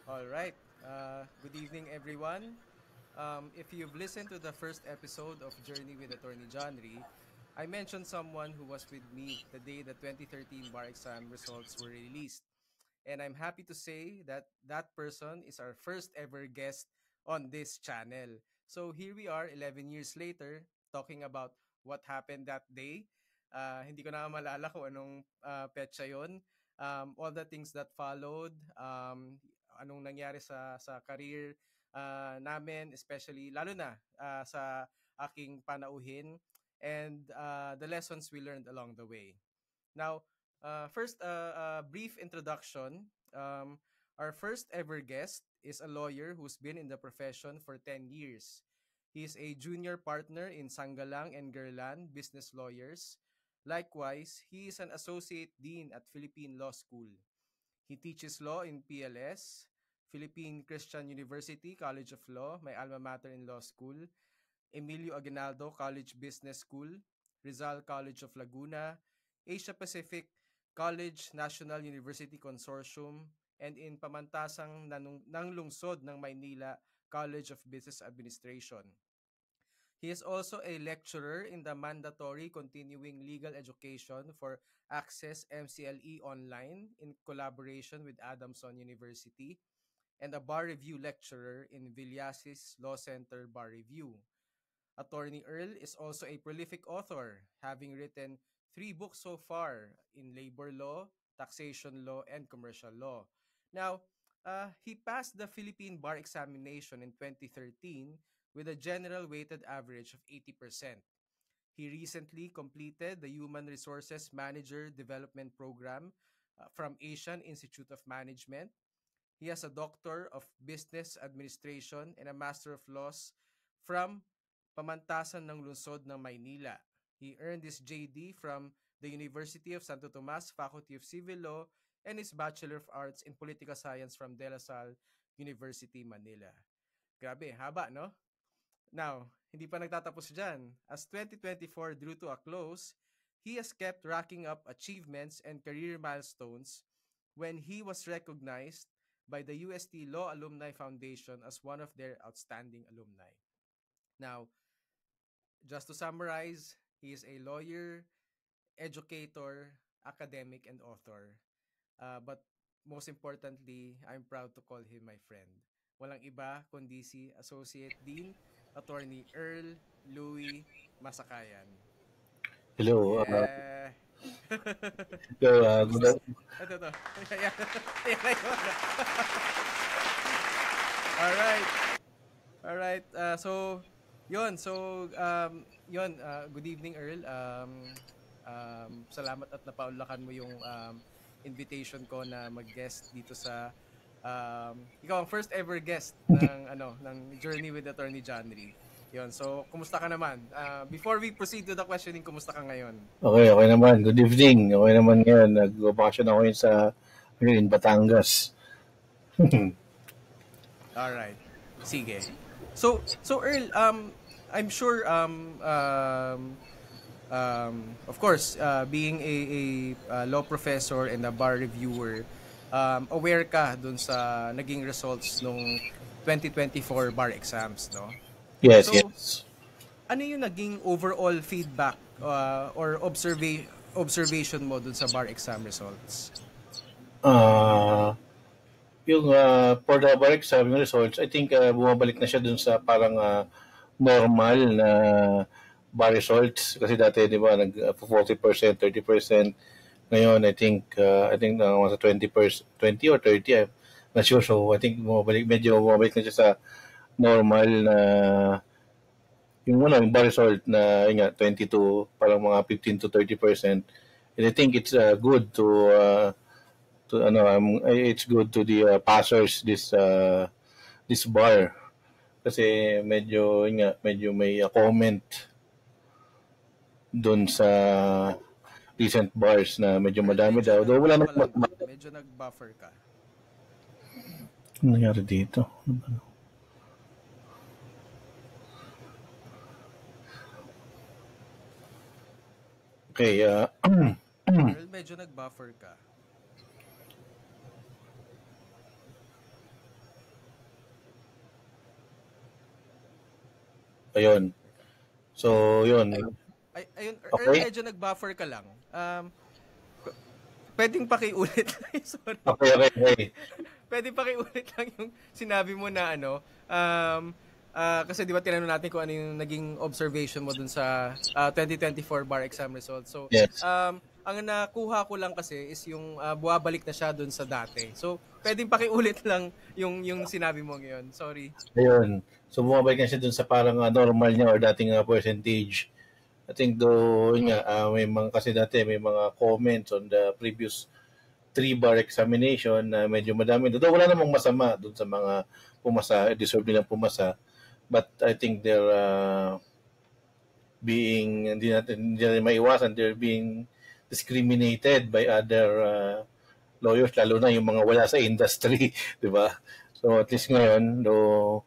All right. Good evening, everyone. If you've listened to the first episode of Journey with Attorney John Ree, I mentioned someone who was with me the day the 2013 bar exam results were released. And I'm happy to say that that person is our first ever guest on this channel. So here we are 11 years later talking about what happened that day. Hindi ko na malala kung anong petsa yon. All the things that followed, anong nangyari sa career namin, especially lalo na sa aking panauhin and the lessons we learned along the way. Now, first, a brief introduction. Our first ever guest is a lawyer who's been in the profession for 10 years. He is a junior partner in Sangalang and Gerlan Business Lawyers. Likewise, he is an associate dean at Philippine Law School. He teaches law in PLS, Philippine Christian University College of Law, my alma mater in law school, Emilio Aguinaldo College Business School, Rizal College of Laguna, Asia Pacific College National University Consortium, and in pamantasang ng lungsod ng Maynila College of Business Administration. He is also a lecturer in the mandatory continuing legal education for Access MCLE Online in collaboration with Adamson University and a bar review lecturer in Villasis Law Center Bar Review. Attorney Earl is also a prolific author, having written 3 books so far in labor law, taxation law, and commercial law. Now, he passed the Philippine Bar Examination in 2013 with a general weighted average of 80%. He recently completed the Human Resources Manager Development Program from Asian Institute of Management. He has a Doctor of Business Administration and a Master of Laws from Pamantasan ng Lungsod ng Maynila. He earned his JD from the University of Santo Tomas Faculty of Civil Law and his Bachelor of Arts in Political Science from De La Salle University, Manila. Grabe, haba, no? Now, hindi pa nagtatapos dyan. As 2024 drew to a close, he has kept racking up achievements and career milestones when he was recognized by the UST Law Alumni Foundation as one of their outstanding alumni. Now, just to summarize, he is a lawyer, educator, academic, and author. But most importantly, I'm proud to call him my friend. Walang iba kundi si Associate Dean, Attorney Earl Louis Masakayan. Hello. Yeah. So, Kumusta? Ito. Ayan. Ayan. Alright. Alright. Good evening, Earl. Salamat at napaunlakan mo yung invitation ko na mag-guest dito sa ikaw ang first ever guest ng Journey with Attorney John Ree. Yun. So, kumusta ka naman? Before we proceed to the questioning, kumusta ka ngayon? okay naman. Good evening. Okay naman ngayon. Nag-vacation ako yun in Batangas. All right. Sige. So Earl, I'm sure of course, being a law professor and a bar reviewer, aware ka dun sa naging results nung 2024 bar exams, no? Yes, So, yes. ano yung naging overall feedback or observation mo dun sa bar exam results? Yung for the bar exam results, I think bumabalik na siya dun sa parang normal na bar results. Kasi dati, di ba, 40%, 30%. Ngayon, I think nasa 20%, 20 or 30, I'm not sure. So, I think medyo bumabalik na siya sa normal na yung bar result na yun nga 22 parang mga 15 to 30%. And I think it's good it's good to the passers this bar kasi medyo yun nga medyo may comment doon sa recent bars na medyo madami daw. Though wala namang medyo nag-buffer ka. Ano nangyari dito? Okay, Earl, medyo nag-buffer ka. Ayun. So, yun. Ayun, Earl, Okay? medyo nag-buffer ka lang. Pwedeng pakiulit lang. Sorry. Okay. Pwede pakiulit lang yung sinabi mo na ano. Kasi di ba tinanong natin kung ano yung naging observation mo dun sa 2024 bar exam results. So, Yes. ang nakuha ko lang kasi is yung buwabalik na siya dun sa dati. So, pwedeng pakiulit lang yung sinabi mo ngayon. Sorry. Ayun. So, bumabalik na siya dun sa parang normal niya or dating percentage. I think though, yun nga, may mga kasi dati may mga comments on the previous 3-bar examination na medyo madami. Though wala namang masama dun sa mga pumasa, deserve nilang pumasa. But I think they're hindi natin maiwasan, they're being discriminated by other lawyers, lalo na yung mga wala sa industry, di ba? So at least ngayon, though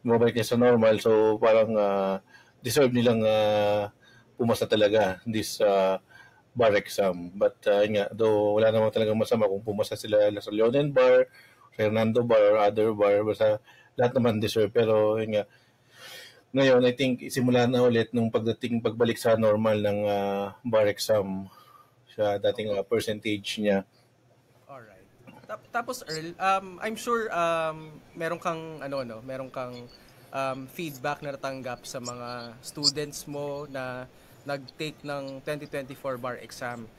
bumabalik niya sa normal, so parang deserve nilang pumasa talaga this bar exam. But yun nga, though wala namang talagang masama kung pumasa sila sa Leonen Bar, sa Hernando Bar, or other bar, basta lahat naman deserve. Pero yun nga, ngayon, I think simula na ulit nung pagbalik sa normal ng bar exam sa dating percentage niya. Alright. Tapos Earl, I'm sure meron kang feedback na natanggap sa mga students mo na nag-take ng 2024 bar exam.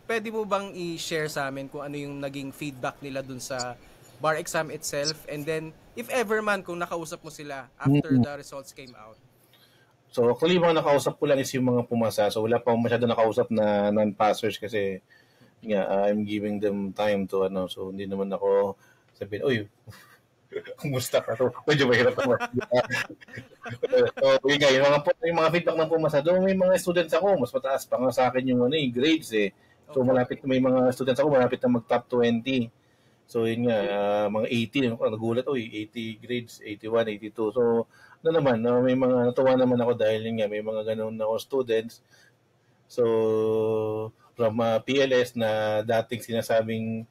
Pwede mo bang i-share sa amin kung ano yung naging feedback nila dun sa bar exam itself, and then if ever man kung nakausap mo sila after the results came out? So actually, mga nakausap ko lang is yung mga pumasa. So wala pa akong masyado nakausap na non-passers kasi I'm giving them time to so hindi naman ako sabihin, "Uy, kumusta ka?" So, medyo mahirap ako. So, yung mga feedback ng pumasa, doon may mga students ako, mas mataas pa nga sa akin yung grades eh. So may mga students ako malapit na mag-top 20. So yun nga, mga 80, nagulat, 80 grades, 81, 82. So, naman, may mga natuwa naman ako dahil yun nga, may mga ganun ako students. So, from PLS na dating sinasabing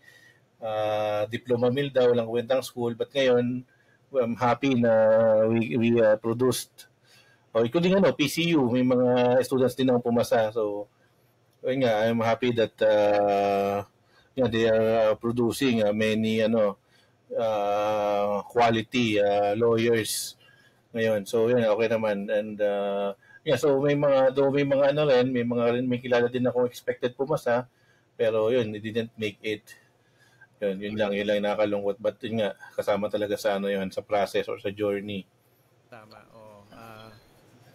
diploma mill daw, walang kwentang school, but ngayon, I'm happy na we produced. Including PCU, may mga students din ako pumasa. So, yun nga, I'm happy that they are producing many quality lawyers ngayon. So yun, okay naman. And so may mga may kilala din ako expected pumasa, pero yun, it didn't make it. Yun lang nakakalungkot, but yun nga, kasama talaga sa sa process or sa journey. Tama.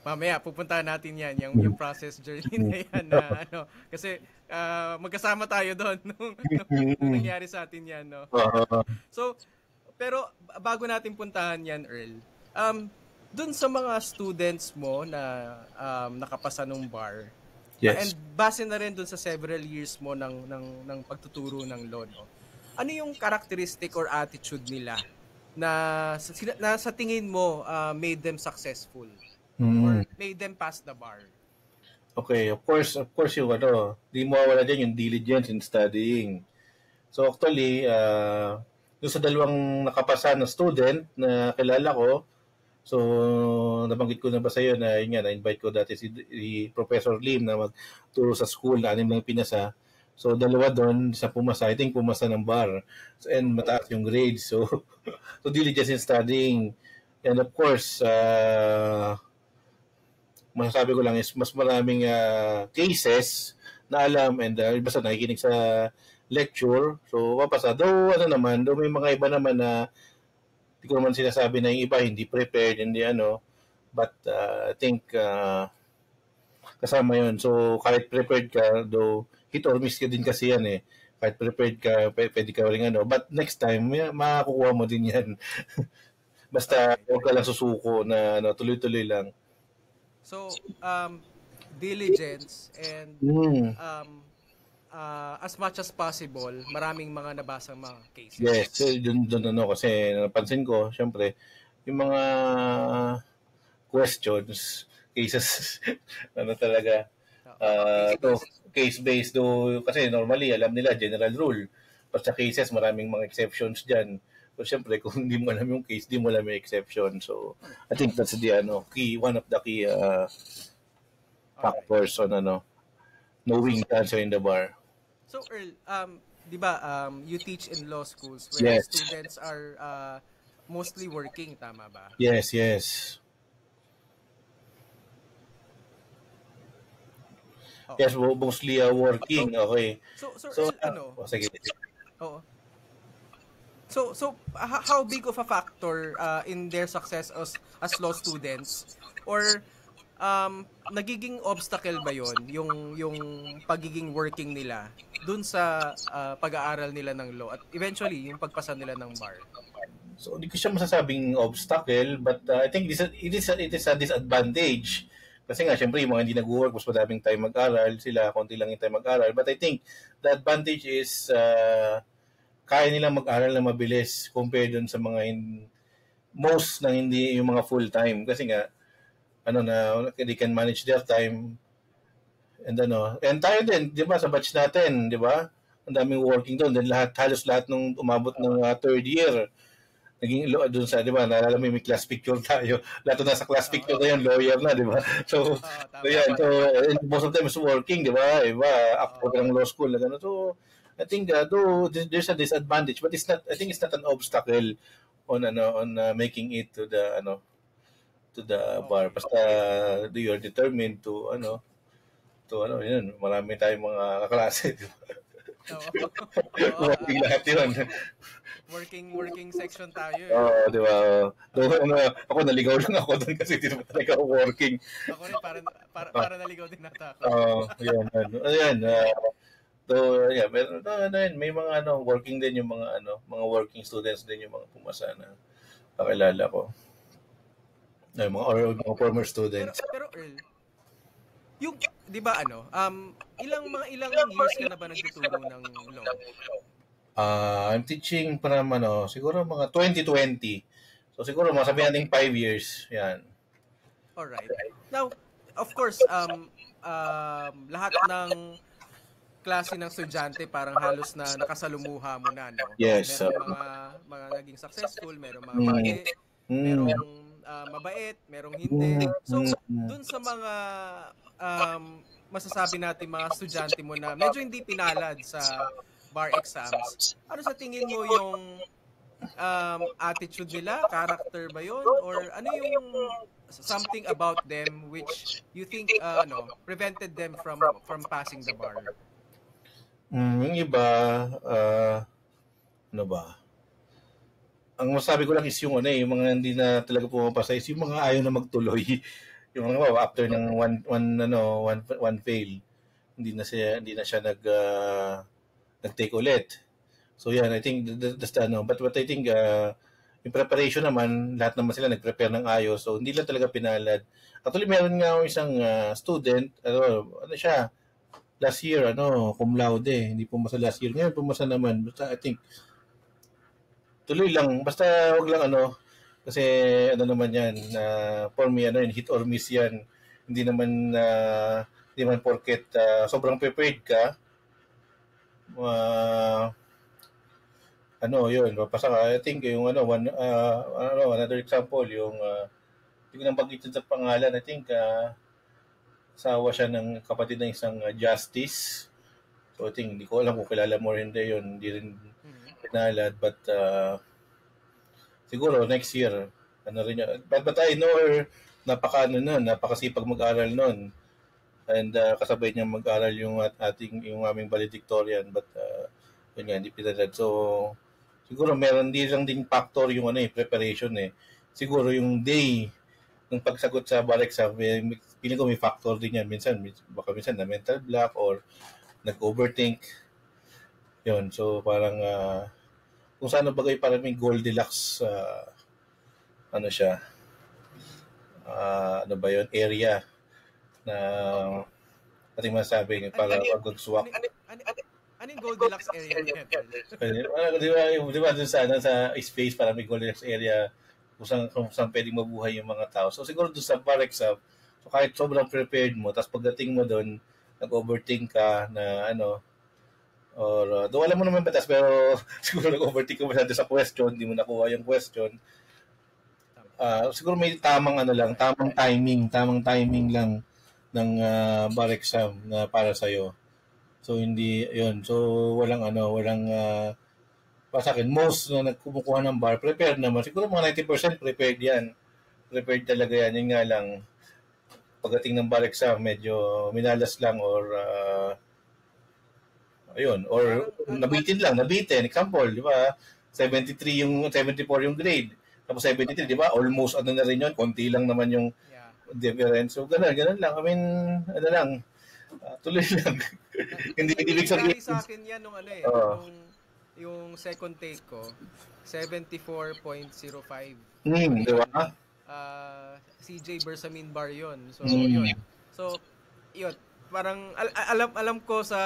Mamaya pupuntahan natin yan, yung process journey na yan na kasi magkasama tayo doon nung nangyari sa atin yan, no. So, pero bago natin puntahan yan, Earl, doon sa mga students mo na nakapasa ng bar, yes, and base na rin doon sa several years mo ng pagtuturo ng law, no, ano yung characteristic or attitude nila na sa tingin mo made them successful? Or made them pass the bar? Okay, of course yung di mo mawawala dyan yung diligence in studying. So actually, yung sa dalawang nakapasa na student na kilala ko, so nabanggit ko na ba sa'yo na yun nga, na-invite ko dati si Professor Lim na magturo sa school na 6 lang pinasa. So dalawa doon sa pumasa, I think pumasa ng bar. So, and mataas yung grades. So diligence in studying. And of course, masasabi ko lang is mas maraming cases na alam and basta nakikinig sa lecture. So, mapasa. Though may mga iba naman na hindi ko naman sinasabi na yung iba hindi prepared, hindi but I think kasama yun. So, kahit prepared ka, though hit or miss ka din kasi yan eh. Kahit prepared ka, pwede ka rin but next time, makakukuha mo din yan. Basta huwag ka lang susuko na tuloy-tuloy lang. So, diligence and as much as possible, maraming mga nabasang mga cases. Yes, doon kasi napansin ko, syempre, yung mga questions, cases, talaga, case-based do kasi normally, alam nila, general rule. But sa cases, maraming mga exceptions dyan. So, syempre, kung hindi mo alam yung case, hindi mo alam yung exception. So, I think that's the key, one of the key Alright. factors on knowing the answer in the bar. So Earl, di ba you teach in law schools where Yes. students are mostly working, tama ba? Yes. Oo. Yes, mostly working. Okay. So So, Earl, sige. Oo. So how big of a factor in their success as law students, or nagiging obstacle ba yon yung pagiging working nila dun sa pag-aaral nila ng law at eventually yung pagpasa nila ng bar? So, hindi ko siya masasabing obstacle, but I think it is a disadvantage. Kasi nga, syempre, yung mga hindi nag-work, mas madaming time mag-aral, sila, konti lang yung time mag-aral. But I think the advantage is kaya nilang mag-aral na mabilis compared dun sa mga most na hindi yung mga full-time. Kasi nga, they can manage their time. And tayo din, di ba, sa batch natin, di ba? Ang daming working doon. Then halos lahat nung umabot ng third year, naging doon sa, di ba, naalala mo may class picture tayo. Lahat na sa class picture na yun, lawyer na, di ba? So, tama. and most of them is working, di ba? Iba, after ng law school na gano'n. So, I think though there's a disadvantage, but I think it's not an obstacle on making it to the bar. Basta you're determined to yun, marami tayong mga kaklase. Working lahat yun. Working section tayo. Di ba? Ako naligaw lang ako doon kasi di naman talaga ako working. Ako rin para naligaw din nata ako. Ayan. So, yeah, pero may mga working din yung mga working students din yung mga pumasa na kakilala ko. Mga former students. Pero Earl, yung 'di ba ilang years ka na ba nagtuturo ng law? I'm teaching from siguro mga 2020. So siguro masabi natin 5 years. Yan. All right. Now, of course, lahat ng klase ng estudyante parang halos na nakasalumuha mo na, no? Yes. Merong mga naging successful, merong mga merong mabait, merong hindi. So, dun sa mga masasabi natin mga estudyante mo na medyo hindi pinalad sa bar exams, ano sa tingin mo yung attitude nila? Character ba yun? Or ano yung something about them which you think prevented them from passing the bar? Yung iba, ano ba? Ang masabi ko lang is yung yung mga hindi na talaga pumapasa is yung mga ayaw na magtuloy. Yung mga after ng one fail, hindi na siya nag-take ulit. So yan, I think that's the but I think yung preparation naman, lahat naman sila nag-prepare ng ayos. So hindi lang talaga pinalad. Actually, meron nga isang student, siya, last year, cum laude, hindi pumasa last year. Ngayon, pumasa naman. Basta, I think, tuloy lang. Basta, wag lang, kasi, naman yan, for me, hit or miss yan. Hindi naman porket sobrang prepared ka, yun, mapasa ka. I think, yung, another example, yung, hindi ko nang bagitin sa pangalan, I think, asawa siya ng kapatid ng isang justice. So I think, hindi ko alam kung kilala mo rin din yun. Hindi rin pinalad. But siguro next year, rin yun. But I know her, napakasipag mag-aral nun. And kasabay niya mag-aral yung aming valedictorian. But yun nga, hindi pinalad. So siguro meron din factor yung preparation Siguro yung day ng pagsagot sa bar exam, feeling ko may factor din yan. Baka minsan na mental block or nag-overthink. Yun, so parang kung saan bagay parang may Goldilocks area na ating masabi para mag-swak. Ano yung Goldilocks area? Di ba dun sa space para may Goldilocks area kung saan pwedeng mabuhay yung mga tao. So siguro doon sa bar exam, so kahit sobrang prepared mo, tapos pagdating mo doon, nag-overthink ka na Or, doon alam mo naman batas, pero siguro nag-overtake ko masyado sa question, hindi mo nakuha yung question. Siguro may tamang timing lang ng bar exam na para sa iyo. So hindi 'yun. So walang para sa akin most na nagkumukuha ng bar prepared naman. Siguro mga 90% prepared 'yan. Prepared talaga 'yan. Yun nga lang pagdating ng bar exam medyo minalas lang or or nabitin. Example, di ba? 74 yung grade. Tapos 73, di ba? Almost na rin yun. Konti lang naman yung difference. So, ganun lang. I mean, tuloy lang. hindi ibig sabihin. Sa akin yan nung yung second take ko, 74.05. Di ba? CJ Bersamin bar yun. So, yun. So, yun. Parang alam ko sa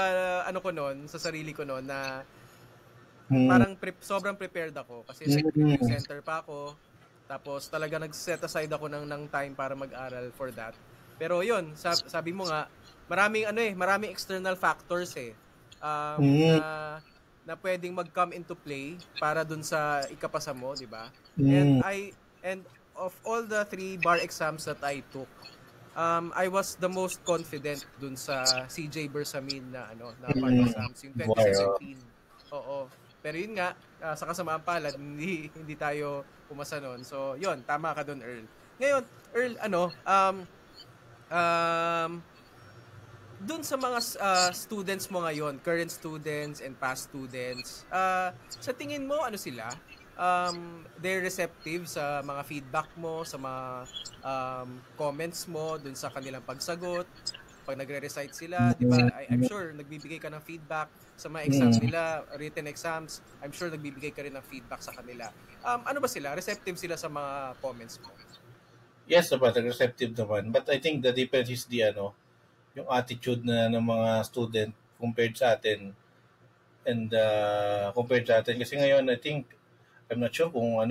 ano ko noon, sa sarili ko noon na parang sobrang prepared ako kasi nag-review center pa ako. Tapos talaga nag-set aside ako ng time para mag-aral for that. Pero 'yun, sabi mo nga, maraming external factors na pwedeng mag-come into play para dun sa ikapasa mo, di ba? And of all the 3 bar exams that I took, I was the most confident dun sa CJ Bersamin na bar exams yung 2017. Oo. Pero yun nga, sa kasamaan palad, hindi tayo pumasa nun. So, yun, tama ka dun, Earl. Ngayon, Earl, dun sa mga students mo ngayon, current students and past students, sa tingin mo, ano sila? They're receptive sa mga feedback mo, sa mga comments mo dun sa kanilang pagsagot. Pag nagre-recite sila, di ba? I'm sure nagbibigay ka ng feedback sa mga exams nila, written exams. I'm sure nagbibigay ka rin ng feedback sa kanila. Ano ba sila? Receptive sila sa mga comments mo? Yes, naman, receptive naman. But I think the difference is yung attitude na ng mga student compared sa atin. And compared sa atin. Kasi ngayon, I think, I'm not sure kung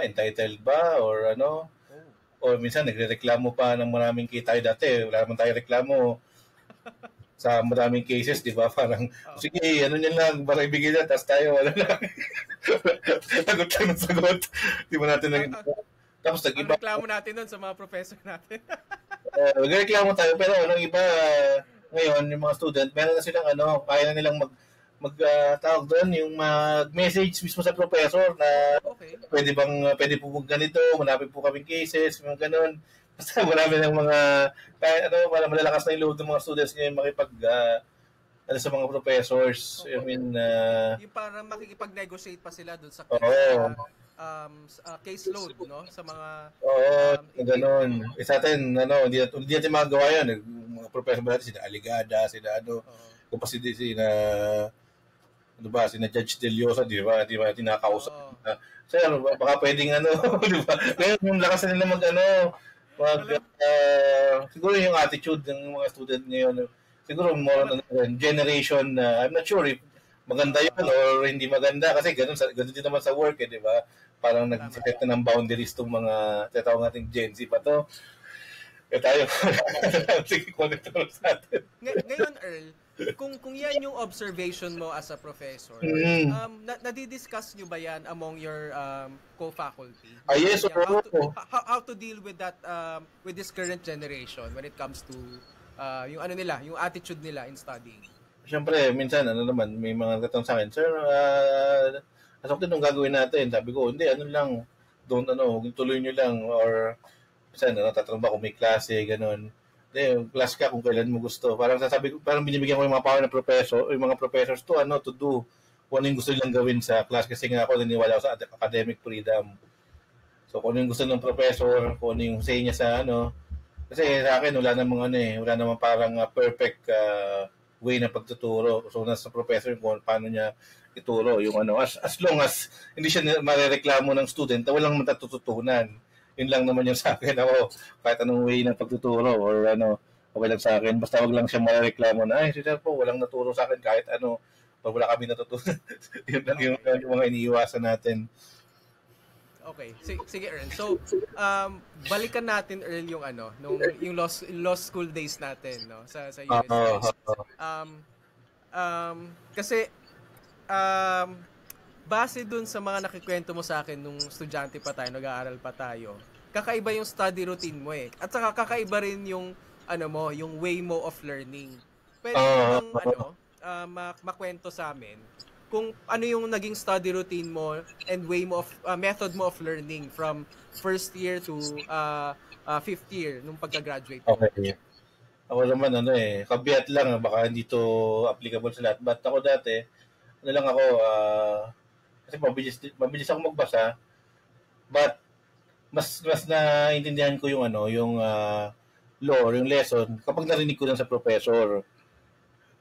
entitled ba or o minsan nagrereklamo pa ng maraming kita dati. Wala naman tayo reklamo sa maraming cases, di ba? Parang, sige, niyan lang, para ibigay na, tapos tayo, wala lang. Sagot lang ng sagot. Di ba natin tapos nag-iba. Ang reklamo natin nun sa mga professor natin. Nagreklamo tayo, pero iba, ngayon, yung mga student, meron na silang kaya na nilang tawag doon yung mag-message mismo sa professor na pwede po ganito, malapit po kaming cases, mga ganun. Basta marami ng mga malalakas na yung loob ng mga students ngayon makipag sa mga professors. I mean, yung parang makikipag-negotiate pa sila doon sa case load, no? Sa mga ganun. Sa atin, hindi natin magagawa yan. Mga professor ba natin, sina Aligada, sina kung pa sina Judge Del Llosa, di ba tinakausap. So, baka pwedeng di ba? Ngayon, yung lakas na nila siguro yung attitude ng mga student ngayon, siguro more generation, I'm not sure if maganda yun or hindi maganda kasi ganun din naman sa work, di ba? Parang nag-set na ng boundaries tong mga tatawag nating Gen Z pa to. Tayo, sige, connector sa atin. Ngayon, Earl, kung yan yung observation mo as a professor, nadidiscuss nyo ba yan among your co-faculty? Yes, how to deal with that, with this current generation when it comes to yung yung attitude nila in studying? Siyempre, minsan, naman, may mga katang sa akin, sir, asok din yung gagawin natin. Sabi ko, hindi, tuloy nyo lang, or, minsan, tatanong kung may klase, ganun. Hindi, class ka kung kailan mo gusto. Parang parang binibigyan ko yung mga power ng professor, yung mga professors to do, kung ano yung gusto nilang gawin sa class, kasi nga ako naniniwala ako sa academic freedom. So, kung ano yung gusto ng professor, kung ano yung say niya sa kasi sa akin, wala namang parang perfect way na pagtuturo. So, nasa professor kung paano niya ituro yung as long as hindi siya marereklamo ng student na walang matatutunan. Yun lang naman yung sa akin. Kahit anong way ng pagtuturo or okay lang sa akin. Basta wag lang siya marereklamo na, si sir po, walang naturo sa akin kahit pag wala kami natutunan. Yun lang yung mga iniiwasan natin. Okay. Sige, Earl. So, balikan natin, Earl, yung yung law school days natin, no, sa USS. Kasi um, base dun sa mga nakikwento mo sa akin nung estudyante pa tayo, nag-aaral pa tayo, kakaiba yung study routine mo eh. At saka kakaiba rin yung yung way mo of learning. Pwede mo bang makwento sa amin kung ano yung naging study routine mo and way mo of method mo of learning from first year to fifth year nung pagka-graduate mo? Okay. Ako naman kabiat lang, baka hindi to applicable sa lahat. But ako dati, lang ako, kasi mabilis ako magbasa, but mas naintindihan ko yung yung law or yung lesson kapag narinig ko lang sa professor.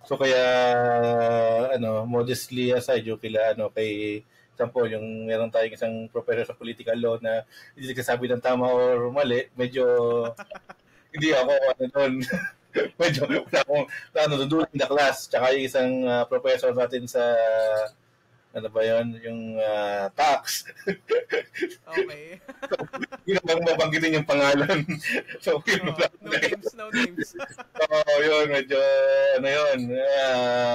So kaya modestly aside yung kay example, yung meron tayong isang professor sa political law na hindi nagsasabi ng tama or mali, medyo hindi ako doon. Medyo wala akong doon in the class. Tsaka yung isang professor natin sa ba yun? Yung tax. Okay. So, yun bang mabanggitin yung pangalan. So, yun no names. Yun, medyo, yun.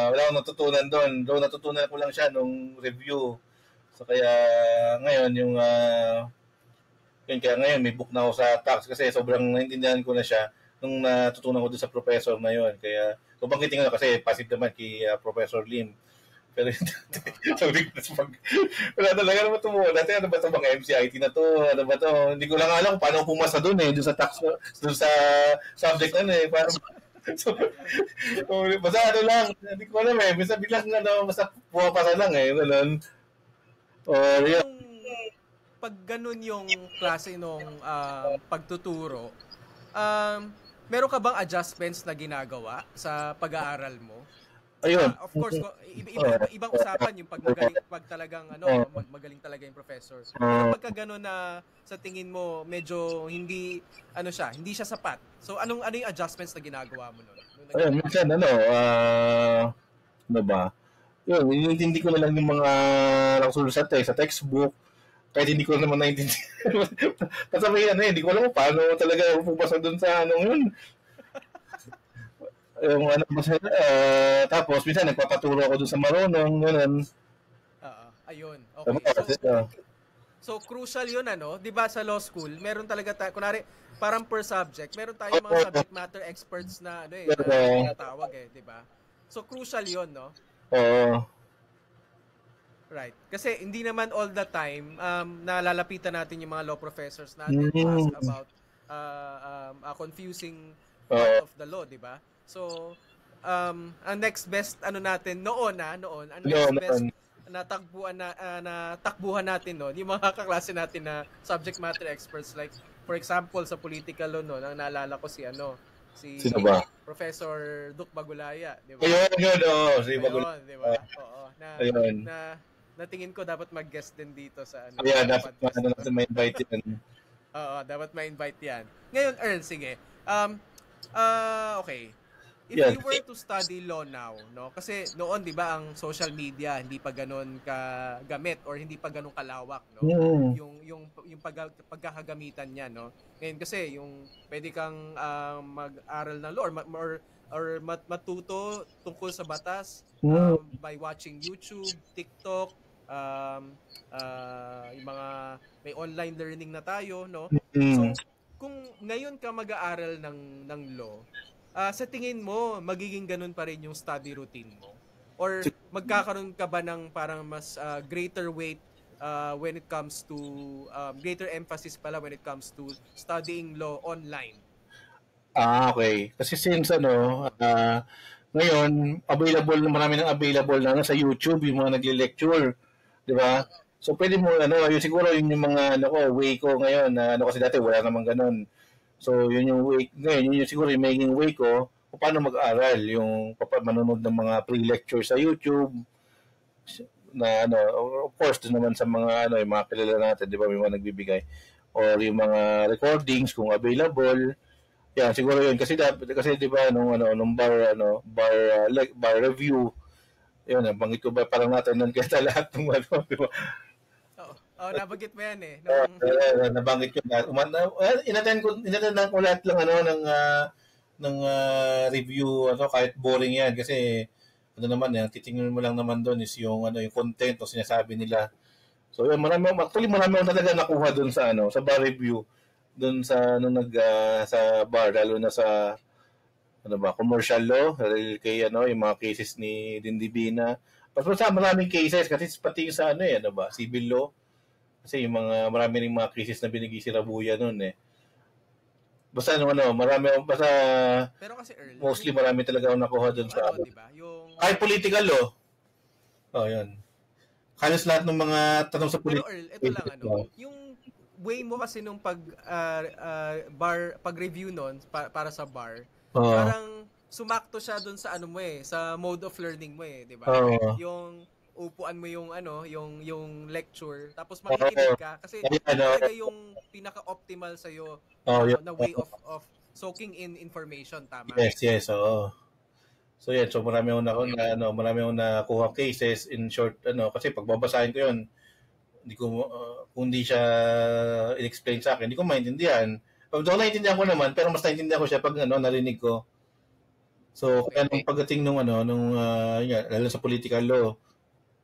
Wala akong natutunan doon. Though natutunan ko lang siya nung review. So, kaya ngayon, kaya ngayon, may book na ako sa tax kasi sobrang naintindihan ko na siya nung natutunan ko doon sa professor na yun. Kaya, kung banggitin ko na kasi passive naman kay Professor Lim. Pero sorry, wala talaga naman ito mo. Dati ano ba ito mga MCIT na to? Ano ba ito? Hindi ko lang alam kung paano pumasa doon doon sa tax, doon sa subject na Parang, basta lang, hindi ko alam Basta biglang basta pumapasa lang ganun. Or yun. Pag ganun yung klase nung pagtuturo, meron ka bang adjustments na ginagawa sa pag-aaral mo? Ayun. Of course, ibang usapan yung pag talagang magaling talaga yung professor. Pero pagka gano'n na sa tingin mo medyo hindi siya sapat. So ano yung adjustments na ginagawa mo noon? Ayun, minsan Yun, hindi ko na lang yung mga nakasulat sa textbook. Kahit hindi ko naman naintindihan. Kasi hindi ko alam kung paano talaga pupasa doon sa yun. Yung tapos minsan nagpapaturo ako dun sa marunong, ganun. Ayun. Okay. So crucial yun 'di ba sa law school, meron talaga kunari parang per subject, meron tayong mga subject matter experts na tinatawag 'di ba? So crucial yun, no? Oo. Right. Kasi hindi naman all the time nalalapitan natin yung mga law professors natin to ask about a confusing part of the law, 'di ba? So, ang next best natin noon, ang next best natakbuhan natin yung mga kaklase natin na subject matter experts, like for example sa political law ang naalala ko si Sino ba? Professor Duc Bagulaya, di ba? Ayun, si Bagulaya, di ba? Oo, na tingin ko dapat mag-guest din dito sa dapat ma-invite yan. Oo, dapat ma-invite yan. Ngayon, Earl, sige. Okay. If you were to study law now, no? Kasi noon, 'di ba, ang social media hindi pa ganoon kagamit or hindi pa ganoon kalawak, no? Yung pagkakagamitan niya, no? Ngayon kasi yung pwede kang mag-aral ng law or matuto tungkol sa batas by watching YouTube, TikTok, yung mga may online learning na tayo, no? So kung ngayon ka mag-aaral ng law, sa tingin mo, magiging ganun pa rin yung study routine mo? Or magkakaroon ka ba ng parang mas greater weight when it comes to, greater emphasis pala when it comes to studying law online? Okay. Kasi since ngayon, marami nang available na sa YouTube, yung mga nagle-lecture. Di ba? So, pwede mo, yun siguro yung mga, way ko ngayon, na kasi dati wala namang ganun. So, yun yung way, ngayon, yun yung siguro yung maging way ko kung paano mag-aral, yung manonood ng mga pre-lecture sa YouTube, na of course, doon naman sa mga, yung mga kilala natin, di ba, may mga nagbibigay, or yung mga recordings kung available. Yan, siguro yun. Kasi di ba, nung bar review, yun, nabanggit ko ba parang natin nun kaya lahat ng di ba? Nabanggit mo yan nabanggit ko na. Inattend ko lahat lang ng review kahit boring yan kasi ano naman yan, titingnan mo lang naman doon is yung ano yung content o sinasabi nila. So yun, marami akong talaga nakuha doon sa ano, sa bar review doon sa ano sa bar lalo na sa ano ba, commercial law, dahil kay ano, yung mga cases ni Dindibina. Sa maraming cases kasi pati yung sa ano ano ba, civil law. Kasi yung mga marami ring mga cases na binigay si Rabuya noon eh. Basta basta Pero kasi Earl, mostly marami talaga akong nakuha doon sa ano, 'di ba? Yung kahit political law. Oh, yun. Halos lahat ng mga tanong sa pero political. Earl, ito lang ano, yung way mo kasi nung pag-review noon para sa bar, parang sumakto siya doon sa ano mo sa mode of learning mo 'di ba? Yung upuan mo yung ano, yung lecture, tapos makikinig ka kasi talaga yung pinaka-optimal sa iyo na way of soaking in information, tama? Yes, oo. So yan, so marami akong nakuha cases in short kasi pagbabasahin ko 'yon, hindi ko kung hindi siya in-explain sa akin, hindi ko maintindihan. Pag naiintindihan ko naman, pero mas naiintindihan ko siya pag narinig ko. So kaya nung pagdating nung lalo sa political law,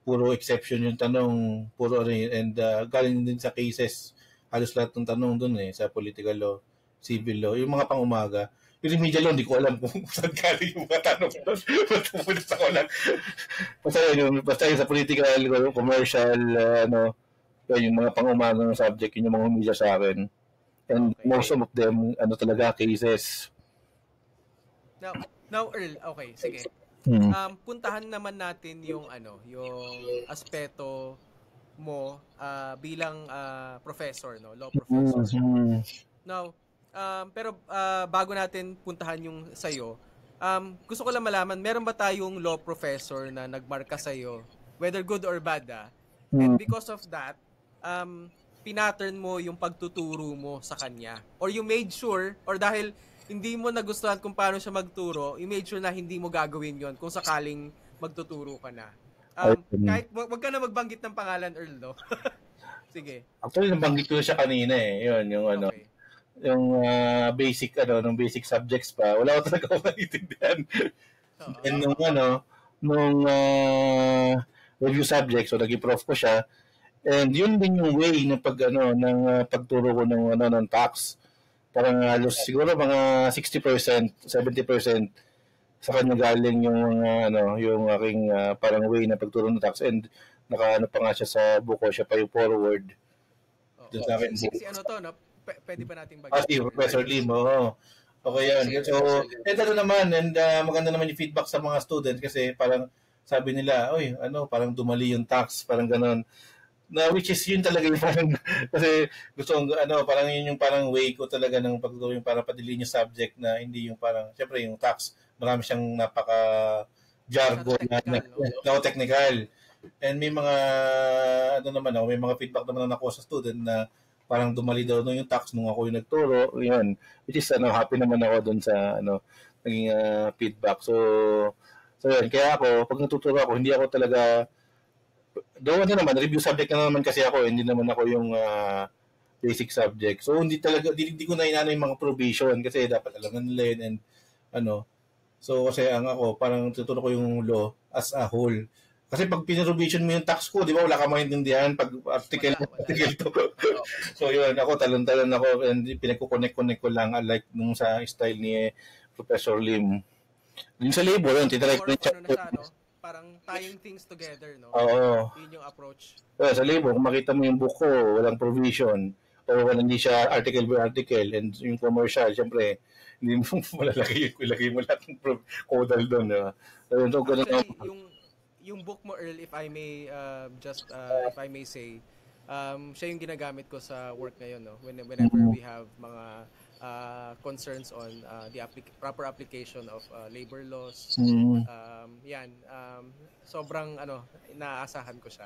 puro exception yung tanong, puro and galing din sa cases. Halos lahat ng tanong dun sa political law, civil law, yung mga pang-umaga. Yung remedial law, hindi ko alam kung saan galing yung mga tanong doon. Basta ko lang. Basta yung sa political, commercial, yung mga pang-umaga ng subject, yun yung mga media sa akin. And most of them, talaga, cases. Now Earl, okay, sige. Puntahan naman natin yung yung aspeto mo bilang professor, no, law professor. Now, pero bago natin puntahan yung sa'yo, gusto ko lang malaman, meron ba tayong law professor na nagmarka sa'yo, whether good or bad, and because of that, pinattern mo yung pagtuturo mo sa kanya, or you made sure, or dahil hindi mo nagustuhan kung paano siya magturo, you made sure na hindi mo gagawin yon kung sakaling magtuturo ka na. Kahit wag ka na magbanggit ng pangalan, Earl, no? Sige. Actually, nabanggit ko siya kanina Yun, yung yung basic ng basic subjects pa. Wala ko talaga maintindihan. And nung review subjects, so naging prof ko siya. And yun din yung way ng pagturo ko ng tax. Parang halos siguro mga 60%, 70% sa kanya galing yung yung aking parang way na pagturo ng tax, and nakaano pa nga siya sa buko, siya pa yung forward. Doon sa akin. Si ano to, no? Pwede ba nating bagay? Si Professor Lim, oo. Okay yan. So, naman, and maganda naman yung feedback sa mga students kasi parang sabi nila, oy, parang dumali yung tax, parang ganon. Na which is yun talaga yung parang kasi gusto kong parang yun yung parang way ko talaga ng pagtuturo, yung parang padiliin yung subject na hindi yung parang syempre yung tax marami siyang napaka jargon na technical, and may mga may mga feedback naman na nakuha sa student na parang dumali daw yung tax nung ako yung nagturo, yun, which is happy naman ako doon sa naging feedback. So yun, kaya ako pag natuturo ako, hindi ako talaga doon naman, review subject na naman kasi ako, hindi naman ako yung basic subject. So, hindi ko na inano yung mga probation kasi dapat alam nila yun, and so, kasi ako, parang tuturo ko yung law as a whole. Kasi pag pinrobation mo yung tax ko, di ba, wala ka maintindihan pag article to. So, yun, ako, talon-talon ako, and pinagkukonek-connect ko lang, like nung sa style ni Professor Lim. Yung sa labor, yun, titry ko yung parang tying things together, no? Oo. Yun yung approach. Sa labor, kung makita mo yung book ko, walang provision, o hindi siya article by article, and yung commercial, syempre, hindi mo ilagay mo lahat ng caudal doon. So, actually, yung book mo, Earl, if I may if I may say, siya yung ginagamit ko sa work ngayon, no? Whenever we have mga concerns on the proper application of labor laws. Yan. Sobrang naaasahan ko siya.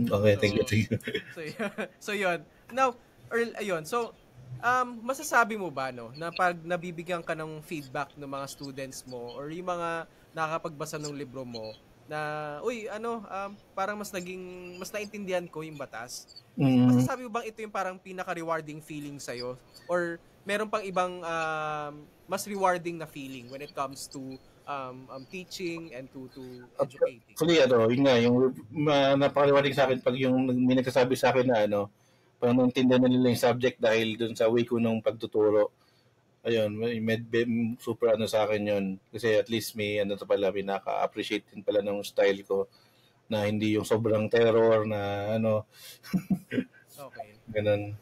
Okay, thank you. So yun. Now, Earl, ayun. So, masasabi mo ba na pag nabibigyan ka ng feedback ng mga students mo or yung mga nakakapagbasa ng libro mo na parang mas naintindihan ko yung batas. Masasabi mo bang ito yung parang pinaka-rewarding feeling sa'yo? Or meron pang ibang mas rewarding na feeling when it comes to teaching and to educating? Actually, yun nga, yung napakaliwanag sa akin pag yung may nagsasabi sa akin na pag naintindihan na nila yung subject dahil dun sa way ko nung pagtuturo. Ayun, super sa akin yun. Kasi at least may pala, may naka-appreciate din pala ng style ko na hindi yung sobrang terror na Okay. ganun.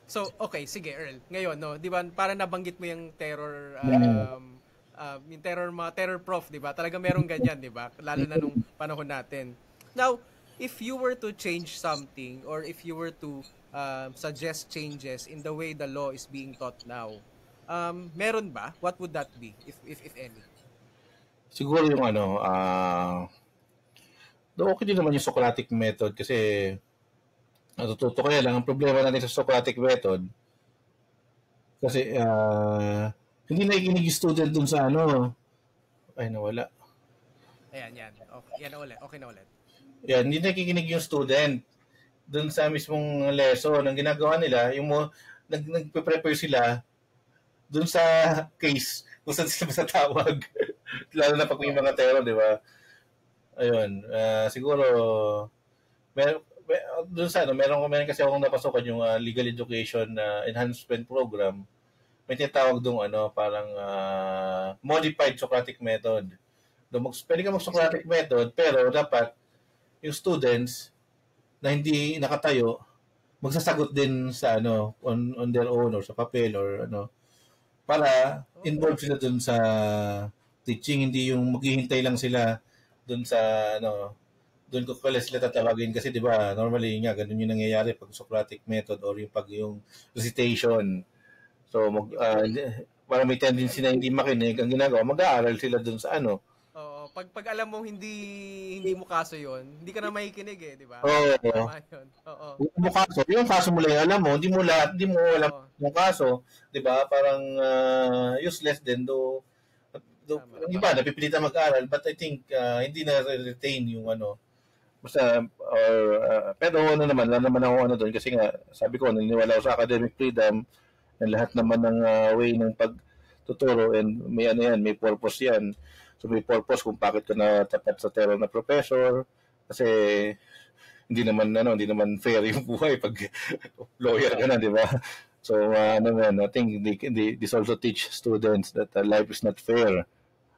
So, okay, sige Earl. Ngayon, no, 'di ba, para nabanggit mo yung terror yung mga terror prof, 'di ba? Talaga merong ganyan, 'di ba? Lalo na nung panahon natin. Now, if you were to change something or if you were to suggest changes in the way the law is being taught now, meron ba? What would that be if any? Siguro yung okay din naman yung Socratic method kasi natututo kaya lang ang problema natin sa Socratic method kasi hindi nakikinig yung student dun sa ay nawala. Ayan, yan. Okay, yan na ulit. Okay na ulit. Yan, hindi nakikinig yung student dun sa mismong lesson. Ang ginagawa nila, yung nagpe-prepare sila dun sa case kung saan sila masatawag. Lalo na pag may mga terror, di ba? Ayun, siguro dun sa meron kasi akong napasokan yung legal education enhancement program. May tinatawag dong parang modified Socratic method. Pwede ka mag-Socratic method, pero dapat yung students na hindi nakatayo, magsasagot din sa on their own or sa papel or para involved sila dun sa teaching, hindi yung maghihintay lang sila dun sa doon ko pala sila tatawagin kasi 'di ba normally nga ganun yung nangyayari pag Socratic method or yung recitation. So parang may tendency na hindi makinig, ang ginagawa mag-aaral sila doon sa Oo, pag alam mo hindi mo kaso 'yon, hindi ka na makikinig di ba? Oo. Tama 'yun. Oo. Yung kaso mo lang alam mo, hindi mo alam yung kaso, 'di ba? Parang useless din do yung iba napipilitan mag-aral but I think hindi na retain yung basta pero naman wala naman ako doon kasi nga sabi ko naniniwala ako sa academic freedom and lahat naman ng way ng pagtuturo and may may purpose yan. So may purpose kung bakit ka na tapat sa terror na professor kasi hindi naman fair yung buhay pag lawyer ka na, di ba? So I think this also teach students that life is not fair.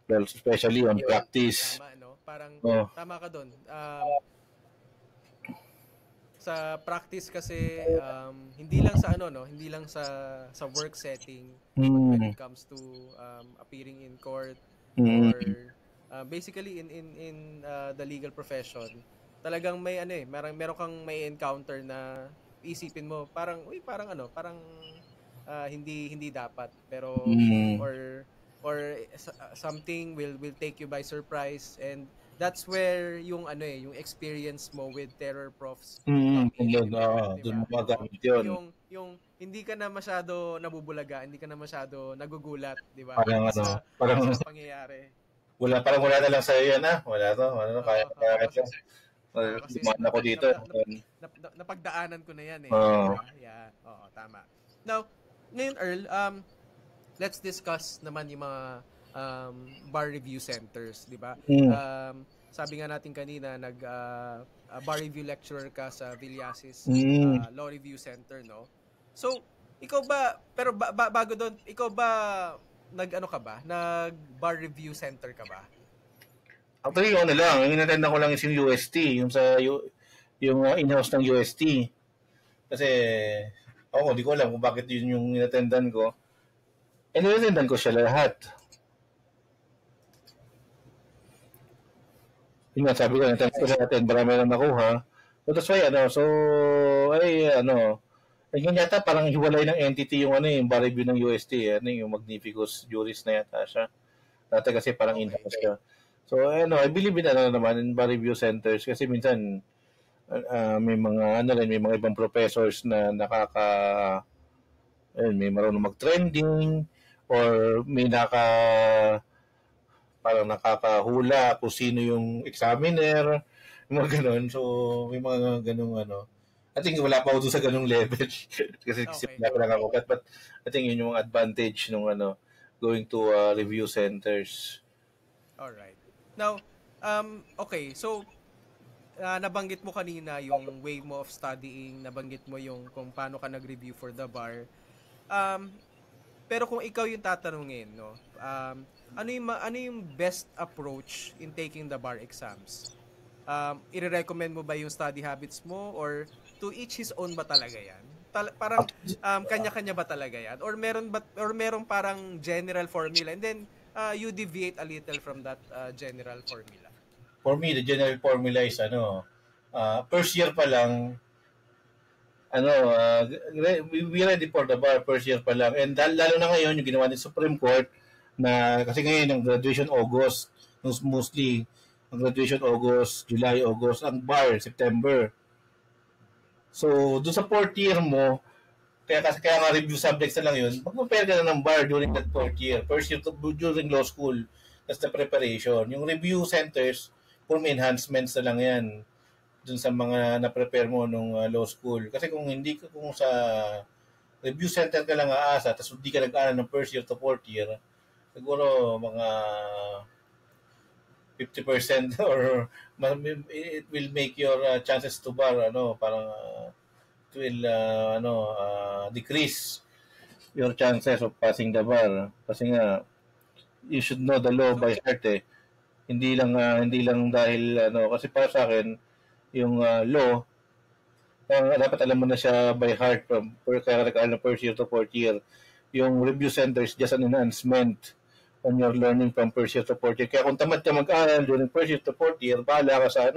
Well, especially on practice. Tama, parang tama ka doon. Sa practice kasi hindi lang sa hindi lang sa work setting when it comes to appearing in court or basically in the legal profession. Talagang may meron kang may encounter na isipin mo parang hindi dapat pero or something will take you by surprise and that's where yung yung experience mo with terror profs doon magagamit yun. Yung hindi ka na masyado nabubulaga, hindi ka na masyado nagugulat, di ba? Parang pangyayari. Parang wala na lang sa iyo yan wala to, kaya ako dito. Napagdaanan ko na yan Yeah, tama. Now, ngayon Earl, let's discuss naman yung mga bar review centers, di ba? Sabi nga natin kanina, bar review lecturer ka sa Villasis Law Review Center, no? So, ikaw ba, pero bago doon, ikaw ba, ka ba? Nag-bar review center ka ba? Actually, lang, yung inattend ko lang yung UST, yung in-house ng UST. Kasi, di ko alam kung bakit yun yung inattendan ko. Inattendan ko siya lahat. Yung nga, sabi ko, natin, marami lang nakuha. So, that's why, yun yata, parang hiwalay ng entity yung yung bar review ng UST, yung Magnificus Juris na yata siya. Dati kasi parang in-house siya. So, I believe in naman, in bar review centers, kasi minsan, may mga, may mga ibang professors na may marunong mag-trending, or may parang nakakahula kung sino yung examiner, mga ganun. So, may mga ganung I think wala pa ako sa ganung level. Kasi simple lang ako. But I think yun yung advantage nung going to review centers. All right. Now, okay. So, nabanggit mo kanina yung way mo of studying, nabanggit mo yung kung paano ka nag-review for the bar. Um, pero kung ikaw yung tatanungin, no, ano yung best approach in taking the bar exams? I-recommend mo ba yung study habits mo or to each his own ba talaga yan? Parang kanya-kanya ba talaga yan? Or meron parang general formula and then you deviate a little from that general formula? For me, the general formula is first year pa lang, we ready for the bar first year pa lang. And lalo na ngayon, yung ginawa ng Supreme Court, na kasi ngayon ang graduation August, mostly ang graduation August, July, August, ang bar September. So, doon sa fourth year mo, kaya nga review subjects na lang yun, mag-prepare ka na ng bar during that fourth year. First year during law school, that's the preparation. Yung review centers, for enhancements na lang yan dun sa mga na-prepare mo nung law school. Kasi kung sa review center ka lang aasa, tapos hindi ka nag-aaral ng first year to fourth year, siguro mga 50% or it will make your chances to bar parang it will decrease your chances of passing the bar kasi nga you should know the law by heart hindi lang dahil kasi para sa akin yung law dapat alam mo na siya by heart kaya nag-aaral ng first year to fourth year. Yung review center is just an enhancement on your learning from first year to fourth year. Kaya kung tamad ka mag-aaral during first year to fourth year, bahala ka sa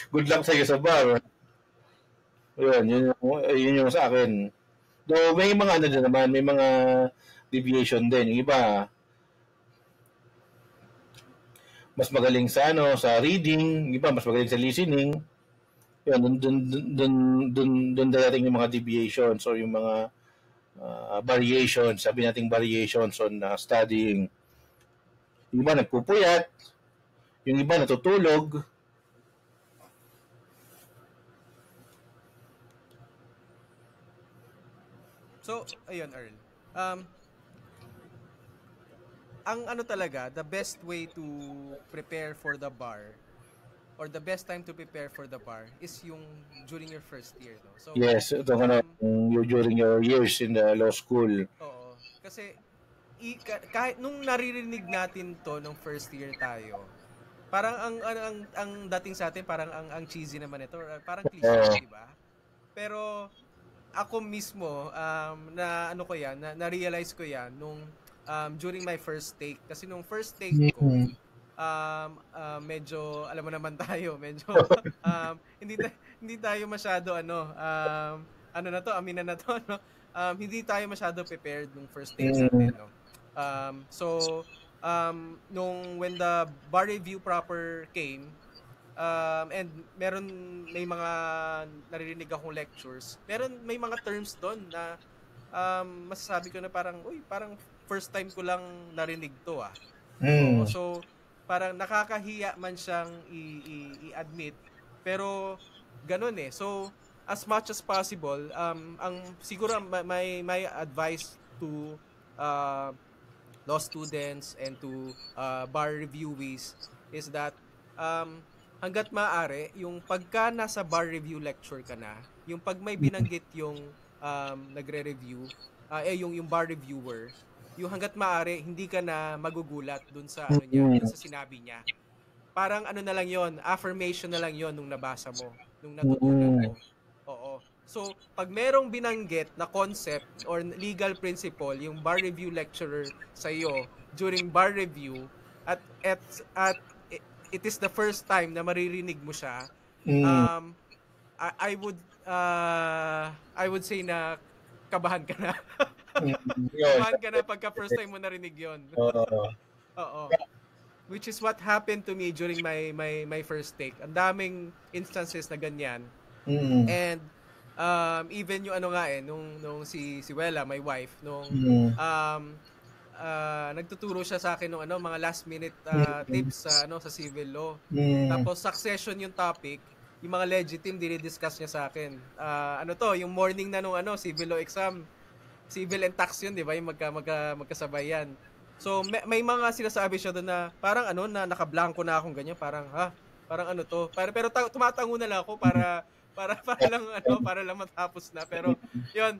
good luck sa iyo sa bar. Yun yung sa akin. Though may mga din naman, may mga deviation din. Yung iba, mas magaling sa reading, yung iba mas magaling sa listening. Yun, dun darating yung mga deviations or yung mga variations, sabi nating variations on studying. Yung iba nagpupuyat, yung iba natutulog. So, ayun, Earl. Ang talaga, the best way to prepare for the bar or the best time to prepare for the bar is yung during your first year, no? So, yes, during your years in the law school. Oo. Kasi kahit nung naririnig natin to nung first year tayo, parang ang dating sa atin parang ang cheesy naman ito, parang cliché, di ba? Pero ako mismo na na-realize ko yan nung during my first take kasi nung first take ko medyo alam mo naman tayo medyo hindi tayo masyado aminan na to hindi tayo masyado prepared nung first take natin no. Nung when the bar review proper came and may mga naririnig akong lectures, may mga terms doon na masasabi ko na parang first time ko lang narinig to So parang nakakahiya man siyang i-admit pero ganun so as much as possible ang siguro my advice to law students and to bar reviewees is that hanggat maaari yung pagka nasa bar review lecture ka na, yung pag may binanggit yung nagre-review yung bar reviewer, yung hanggat maaari hindi ka na magugulat dun sa dun sa sinabi niya. Parang na lang yon, affirmation na lang yon nung nabasa mo, nung natutunan mo. Oo. So, pag merong binanggit na concept or legal principle yung bar review lecturer sa iyo during bar review at it is the first time na maririnig mo siya, I would say na kabahan ka na. Kabahan ka na pagka first time mo narinig yon. Oo. Which is what happened to me during my first take. Ang daming instances na ganyan. And even yung nung si Wella, my wife, nung nagtuturo siya sa akin ng mga last minute tips sa civil law. Tapos succession yung topic, yung mga legitim dinidiscuss niya sa akin. Yung morning na nung civil law exam, civil and tax yun, di ba? Yung magkasabay yan. So may mga sinasabi siya doon na parang ano na nakablanko na akong ganyan, parang parang ano to. Pero tumatango na lang ako para lang matapos na. Pero 'yun,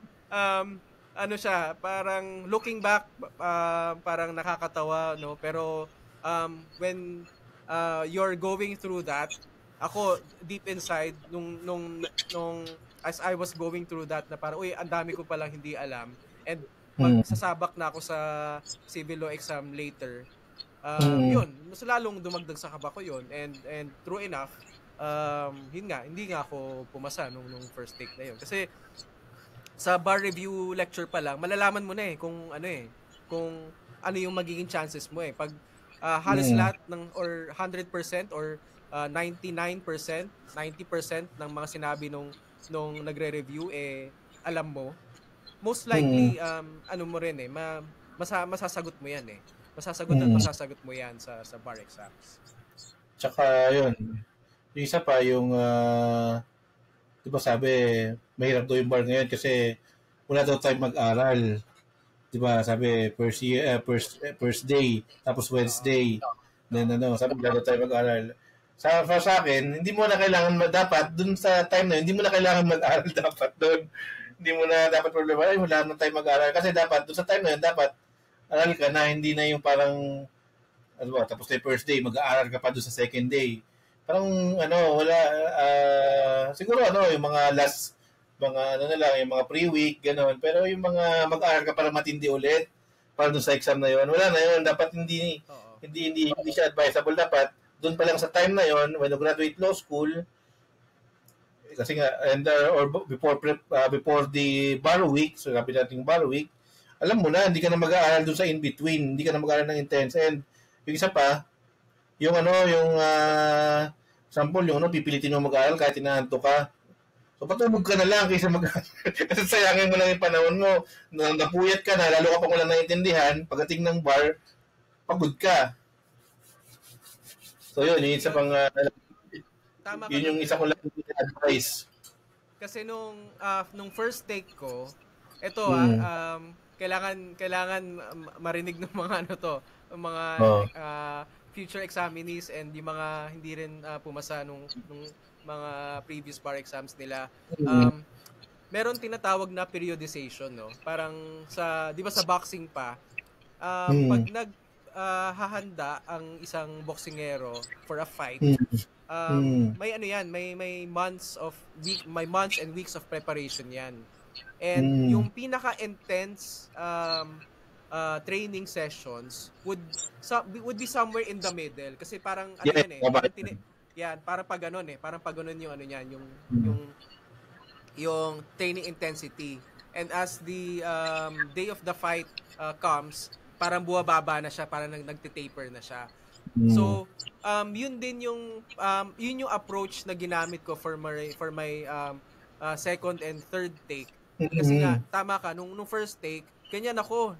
ano siya, parang looking back, parang nakakatawa, no? Pero when you're going through that, ako deep inside nung as I was going through that, na parang uy, ang dami ko palang hindi alam, and magsasabak na ako sa civil law exam later. Yun, mas lalong dumagdag sa kaba ko yun, and true enough, yun nga, hindi nga ako pumasa nung first take na yun. Kasi sa bar review lecture pa lang, malalaman mo na kung ano yung magiging chances mo pag halos lahat ng or 100% or 99%, 90% ng mga sinabi nung nagre-review alam mo, most likely ano mo rin masasagot mo yan masasagot mo yan sa bar exams. Tsaka yun, yung isa pa yung di ba sabi mahirap daw yung bar ngayon kasi wala daw tayo mag-aral. Di ba sabi first day tapos Wednesday then sabi wala daw tayo mag-aral. Sa akin, hindi mo na kailangan dapat dun sa time na yun, hindi mo na kailangan mag-aral dapat doon. Hindi mo na dapat problema, ay wala na tayo mag-aral. Kasi dapat, doon sa time na yun, dapat aral ka na, hindi na yung parang, ano ba, tapos na yung first day, mag-aaral ka pa doon sa second day. Parang, wala, siguro, yung mga last, mga, yung mga pre-week, gano'n. Pero yung mga mag-aaral ka para matindi ulit, para doon sa exam na yun, wala na yun. Dapat hindi siya advisable. Dapat, doon pa lang sa time na yon when you graduate law school, kasi nga, and or before the bar week, so sabi natin bar week, alam mo na, hindi ka na mag-aaral doon sa in-between, hindi ka na mag-aaral ng intense. And yung isa pa, yung sample, yung pipilitin mo mag-aaral kahit inaanto ka. So patulog ka na lang kaysa mag-aaral. Kasi sayangin mo lang yung panahon mo, napuyat ka na, lalo ka pa walang naintindihan, pagdating ng bar, pagod ka. So yun, yung isa pang tama yun yung isa ko lang advice. Kasi nung first take ko, ito kailangan marinig ng mga mga future examinees and yung mga hindi rin pumasa nung mga previous bar exams nila. Meron tinatawag na periodization, no? Parang di ba sa boxing pa, pag hahanda ang isang boksingero for a fight, may may months and weeks of preparation yan. And yung pinaka-intense training sessions would be somewhere in the middle, kasi parang parang pag ganun yung yung training intensity. And as the day of the fight comes, parang buwababa na siya, parang nagtitaper na siya. So, yun din yung approach na ginamit ko for my second and third take. Kasi nga, tama ka, nung first take, ganyan ako,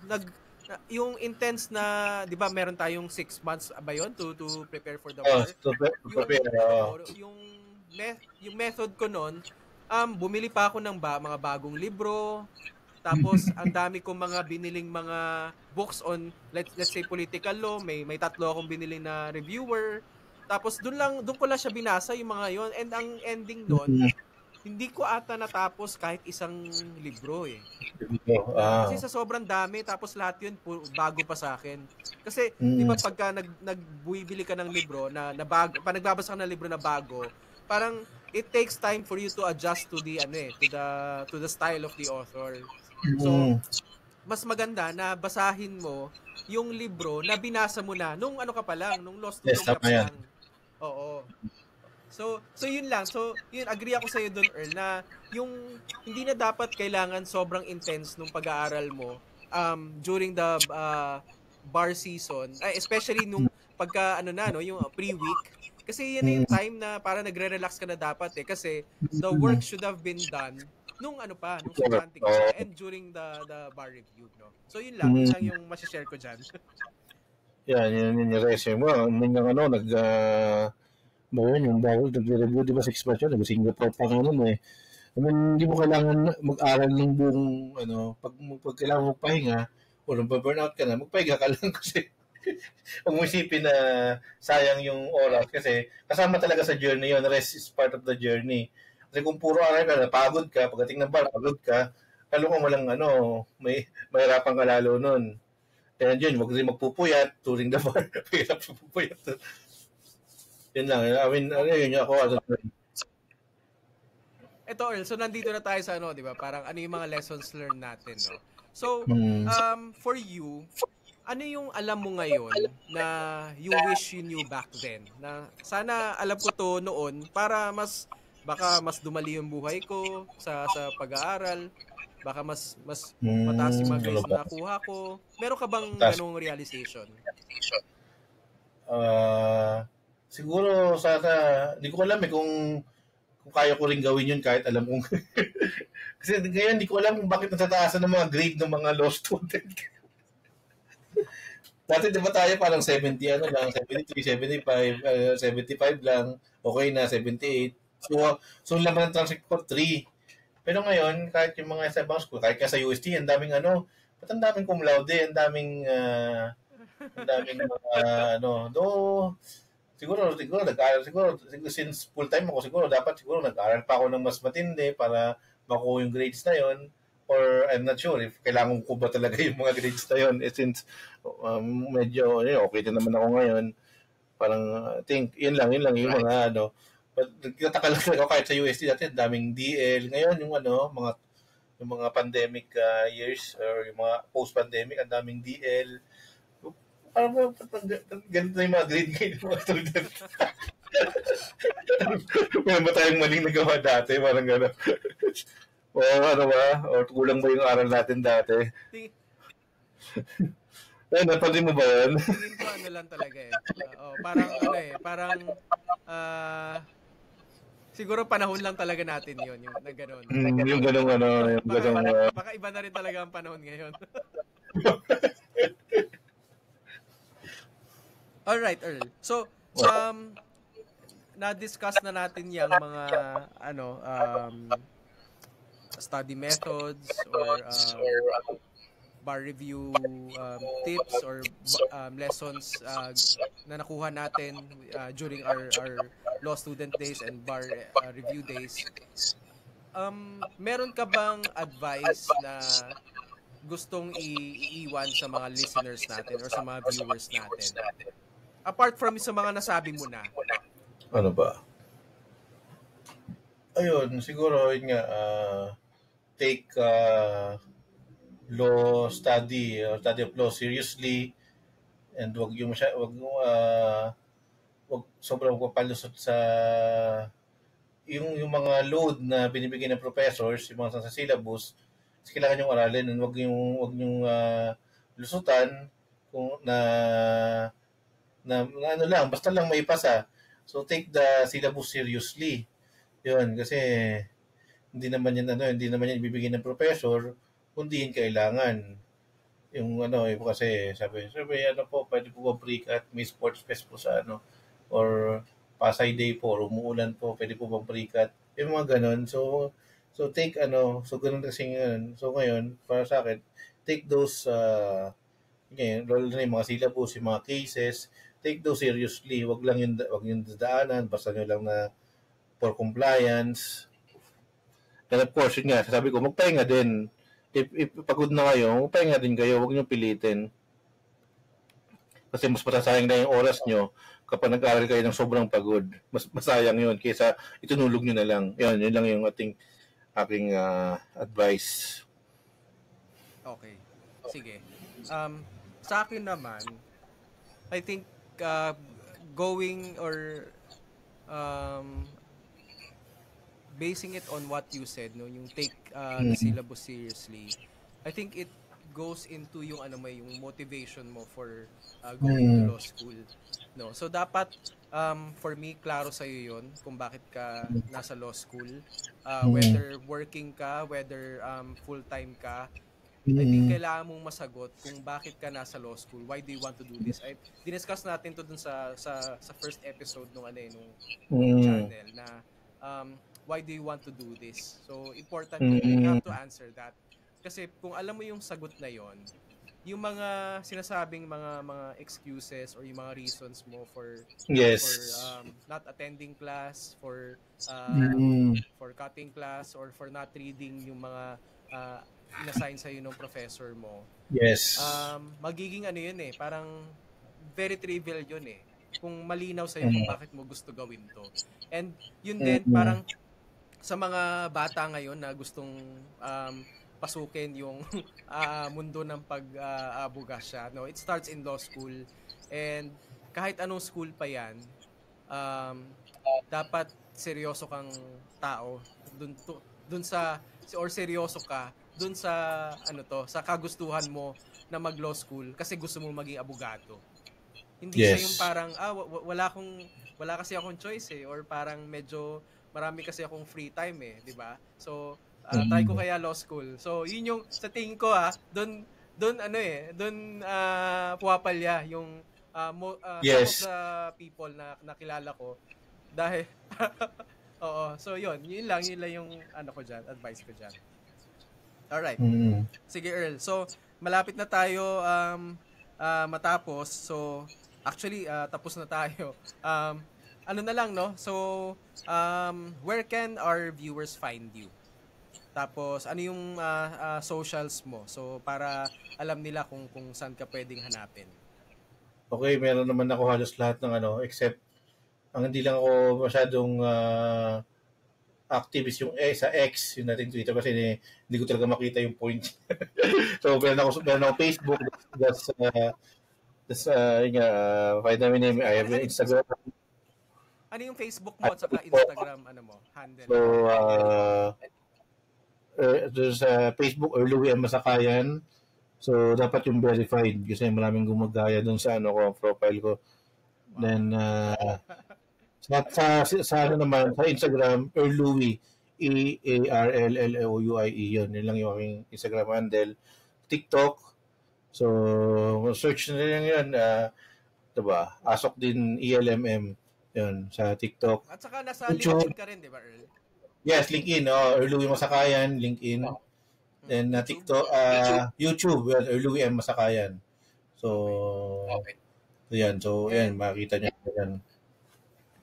yung intense na, di ba, meron tayong 6 months ba yun to prepare for the war? Yung method ko nun, bumili pa ako ng mga bagong libro. Tapos ang dami kong mga biniling mga books on let's say political law, may 3 akong binili na reviewer. Tapos doon ko lang siya binasa yung mga yon, and ang ending doon, hindi ko ata natapos kahit isang libro Kasi sa sobrang dami, tapos lahat yun bago pa sa akin. Kasi di ba pagka nagbibili ka ng libro na bago, pag nagbabasa ka ng libro na bago, parang it takes time for you to adjust to the to the style of the author. So, mas maganda na basahin mo yung libro na binasa mo na nung ka pa lang, nung law student ka pa lang. Oo. So yun lang. So, yun, agree ako sa iyo doon, Earl, na yung hindi na dapat kailangan sobrang intense nung pag-aaral mo during the bar season, especially nung pagka yung pre-week. Kasi yan yung time na para nagre-relax ka na dapat kasi the work should have been done nung substantive and during the bar review, no? So yun lang yung ma-share ko diyan. Yan yung resume mo. Yung bago nagre-review, di ba 6 months yun, nag-Singapore pa I mean, hindi mo kailangan mag-aral ng buong, pag kailangan mo pahinga, o burnout ka na, magpahinga ka lang kasi huwag mo isipin na sayang yung oras kasi kasama talaga sa journey yun. Rest is part of the journey. Kasi kung puro aral ka, napagod ka, pagdating ng bar, pagod ka, lalo kung walang mahirapan ka lalo nun. Kaya yun, huwag rin magpupuyat, touring the bar, mahirap pupuyat. Yun lang. I mean, yun ako. Ito, Earl, so nandito na tayo sa ano, di ba? Parang ano yung mga lessons learned natin, no? So, Hmm. for you, ano yung alam mo ngayon na you wish you knew back then? Na sana alam ko to noon para baka mas dumali yung buhay ko sa pag-aaral, baka mas mataas yung mga Ano grades ba? na nakuha ko. Meron ka bang Tas, ganong realization? siguro sana, hindi ko alam kung kaya ko rin gawin yun kahit alam kong kasi ngayon hindi ko alam kung bakit natataasan ng mga grade ng mga law student. Dati di ba tayo parang 70 ano lang, 73, 75, 75 lang, okay na, 78. So laman ng transcript ko, 3. Pero ngayon, kahit yung mga sa ibang school, kahit ka sa UST, ang daming ba't ang daming cum laude, ang daming mga do, siguro nag-aaral since full time ako siguro nag-aaral pa ako ng mas matindi para makuha yung grades na yon, or I'm not sure if kailangan ko ba talaga yung mga grades na yon since medyo okay din naman ako ngayon, parang I think yun lang yung mga but nagtataka lang ako kahit sa UST dati daming DL, ngayon yung mga pandemic years or yung mga post-pandemic ang daming DL. Parang ganito na yung mga grade ngayon ng mga student. Meron ba tayong maling nagawa dati? Parang gano'n. O ano ba? O kulang ba yung aral natin dati? Napansin mo ba yan? Tingin ko ano lang talaga eh. Parang ano eh, parang siguro panahon lang talaga natin yon yung na gano'n. Yung gano'ng yung gano'ng... Baka iba na rin talaga ang panahon ngayon. Alright, Earl. So, na-discuss na natin yung mga study methods or bar review tips or lessons na nakuha natin during our law student days and bar review days. Meron ka bang advice na gustong iiwan sa mga listeners natin or sa mga viewers natin? Apart from sa mga nasabi mo na. Ano ba? Ayun, siguro yun nga, take law study of law seriously, and wag sobrang papalusot sa yung mga load na binibigay ng professors, yung mga sa syllabus. Kailangan yung aralin, and wag yung lusutan kung na ano lang, basta lang maipasa. So take the syllabus seriously. 'Yun kasi hindi naman yan ibibigay ng professor kundi kailangan. Yung kasi sabi pwede po ba pre-cut, may sports fest po sa or Pasay Day po, umuulan po, pwede po bang pre-cut? Yung mga ganun. So take so ganun kasi ngayon. So ngayon, para sa akin, take those ngayon, lalo na yung mga syllabus, yung mga cases, take those seriously. Wag yung dadaanan, basta nyo lang na for compliance. And of course, yun nga, sabi ko, magpahinga din. If pagod na kayo, magpahinga din kayo, wag nyo pilitin. Kasi mas matasayang na yung oras nyo kapag nag-aaral kayo ng sobrang pagod. Mas masayang yun kaysa itunulog nyo na lang. Yun lang yung aking advice. Okay. Sige. Sa akin naman, I think going or basing it on what you said, no, yung take the syllabus seriously, I think it goes into yung yung motivation mo for going to law school, no. So dapat for me klaro sa iyo 'yon kung bakit ka nasa law school, whether working ka, whether full-time ka. I think kailangan mong masagot kung bakit ka nasa law school. Why do you want to do this? Diniscuss natin to dun sa first episode nung channel na why do you want to do this? So important you have to answer that. Kasi kung alam mo yung sagot na yon, yung mga sinasabing mga excuses or yung mga reasons mo for Yes. not attending class, Mm, for cutting class, or for not reading yung mga inassign sa'yo ng professor mo, yes. magiging ano yun eh, parang very trivial yun eh. Kung malinaw sa'yo kung Mm, bakit mo gusto gawin to. And yun din, mm, parang sa mga bata ngayon na gustong pasukin yung mundo ng pag-abogasya, no? It starts in law school. And kahit anong school pa yan, um, dapat seryoso kang tao dun sa or seryoso ka dun sa sa kagustuhan mo na mag law school kasi gusto mo maging abogado. Hindi siya yung yes. parang wala kasi akong choice eh, or parang medyo marami kasi akong free time eh, 'di ba? So try ko Mm, kaya law school. So yun yung sa tingin ko doon ano eh, doon puwapalya yung some of yes. the people na nakilala ko dahil oo. So yun lang yung ano ko diyan, advice ko diyan. All right. Mm. Sige Earl. So malapit na tayo matapos. So actually tapos na tayo. Ano na lang no? So where can our viewers find you? Tapos ano yung socials mo? So para alam nila kung saan ka pwedeng hanapin. Okay, meron naman ako halos lahat ng ano, except ang hindi lang ako masyadong active is yung sa X, yung nating Twitter kasi hindi ko talaga makita yung point. So, meron ako Facebook, yun nga, find namin name, Sige, I have Instagram. ano yung Facebook I mo at saka po. Instagram ano mo, handle mo? So, there's Facebook or Louie M. Masakayan. So, dapat yung verified kasi maraming gumagaya dun sa ano ko, profile ko. Wow. Then, sa ano naman, sa Instagram, Erlouie, EARLLOUIE, yun. Yun lang yung aking Instagram handle. TikTok, so, search na lang yun, diba? Asok din ELMM, yun, sa TikTok. At saka nasa YouTube, LinkedIn ka rin, 'di ba, Earl? yes, LinkedIn, Erlouie Masakayan, LinkedIn. Then, YouTube? TikTok, YouTube, yun, Erlouie M. Masakayan. Okay. So, yan, so, yan, And makikita niyo yan.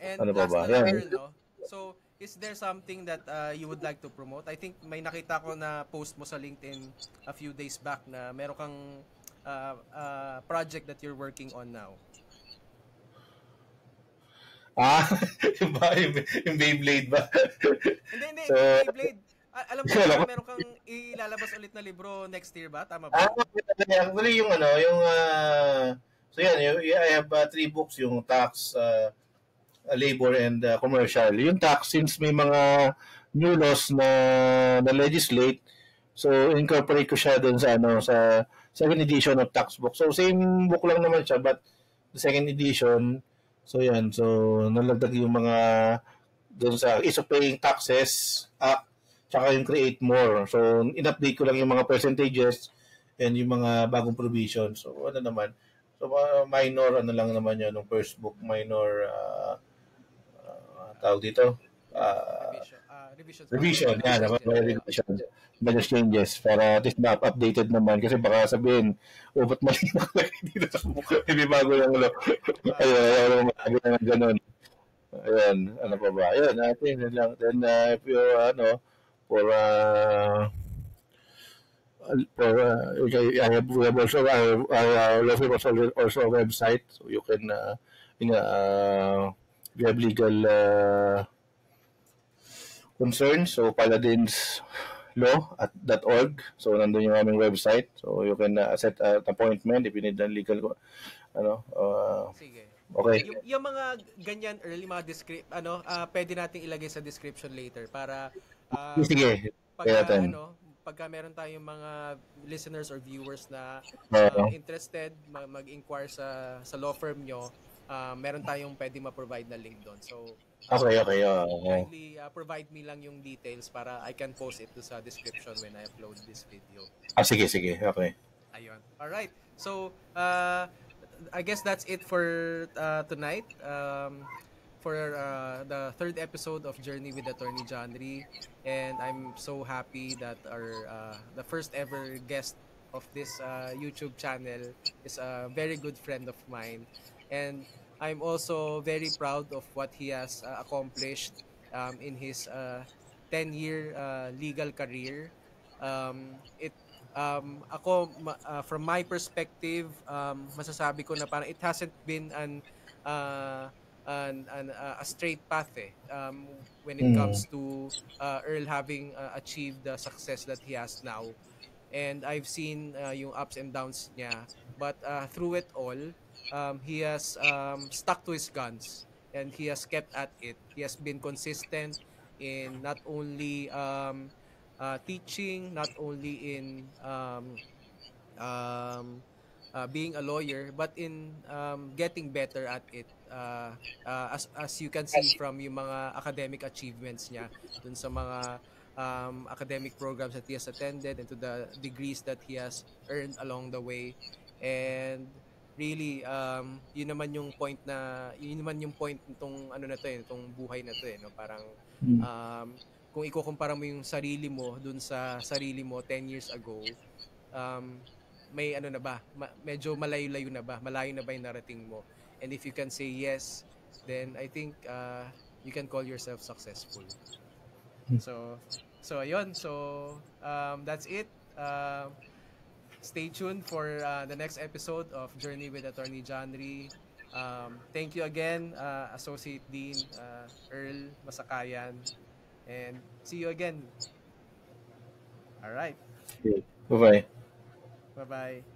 And Ano pa last ba? na lang, Yan. Earl, no? So, is there something that you would like to promote? I think may nakita ko na post mo sa LinkedIn a few days back na meron kang project that you're working on now. Ah, yung ba, yung Beyblade ba? So, Hindi Beyblade. Alam ko alam parang ko, meron kang ilalabas ulit na libro next year ba? Tama ba? actually yung ano, so yan, I have three books, yung tax, labor, and commercial. Yung tax, since may mga new laws na legislate, so incorporate ko siya dun sa ano, sa second edition of tax book. So same book lang naman siya, but the second edition, so yan, so nalagdag yung mga dun sa ease of paying taxes act, tsaka yung create more. So in-update ko lang yung mga percentages and yung mga bagong provisions. So ano naman, so minor ano lang naman yun, ng first book, minor tawag dito, uh, Revisions pa lang. revision, yan, revision, major changes para at least updated naman kasi baka sabihin, ba't mali na dito sa book, hindi bago yung ano, ayun, ayaw naman ganun. Ayan, ano pa Alright. ba? Ayan, natin yun lang. Then, if you, for, we have also, our law firm also a website, so you can, we have legal concerns, so paladinslaw.org, so nandun yung aming website, so you can set an appointment if you need a legal, ano, Sige. okay. Yung mga ganyan early mga pwede nating ilagay sa description later para Sige, kaya pagka natin. pagka meron tayong mga listeners or viewers na Uh, interested mag-inquire sa law firm nyo, meron tayong pwede ma-provide na link doon. So okay, okay, kindly provide me lang yung details para I can post it sa description when I upload this video. sige, sige, okay. Ayun. All right. So, I guess that's it for tonight. For the third episode of Journey with Attorney John Ree, and I'm so happy that our the first ever guest of this YouTube channel is a very good friend of mine, and I'm also very proud of what he has accomplished in his 10-year legal career. It from my perspective, masasabi ko na parang it hasn't been uh, a straight path when it Mm. comes to Earl having achieved the success that he has now. And I've seen yung ups and downs niya, but through it all, he has stuck to his guns, and he has kept at it. He has been consistent in not only teaching, not only in being a lawyer, but in getting better at it. As you can see from yung mga academic achievements niya dun sa mga academic programs that he has attended and to the degrees that he has earned along the way. And really, yun naman yung point nitong ano na to nitong buhay na to no? Parang Mm. um, kung ikukumpara mo yung sarili mo dun sa sarili mo 10 years ago, um, may ano na ba, medyo malayo-layo na ba? Malayo na ba yung narating mo? And if you can say yes, then I think you can call yourself successful. So, ayun. So, that's it. Stay tuned for the next episode of Journey with Attorney John Ree. Thank you again, Associate Dean Earl Masakayan. And see you again. All right. Okay. Bye-bye. Bye-bye.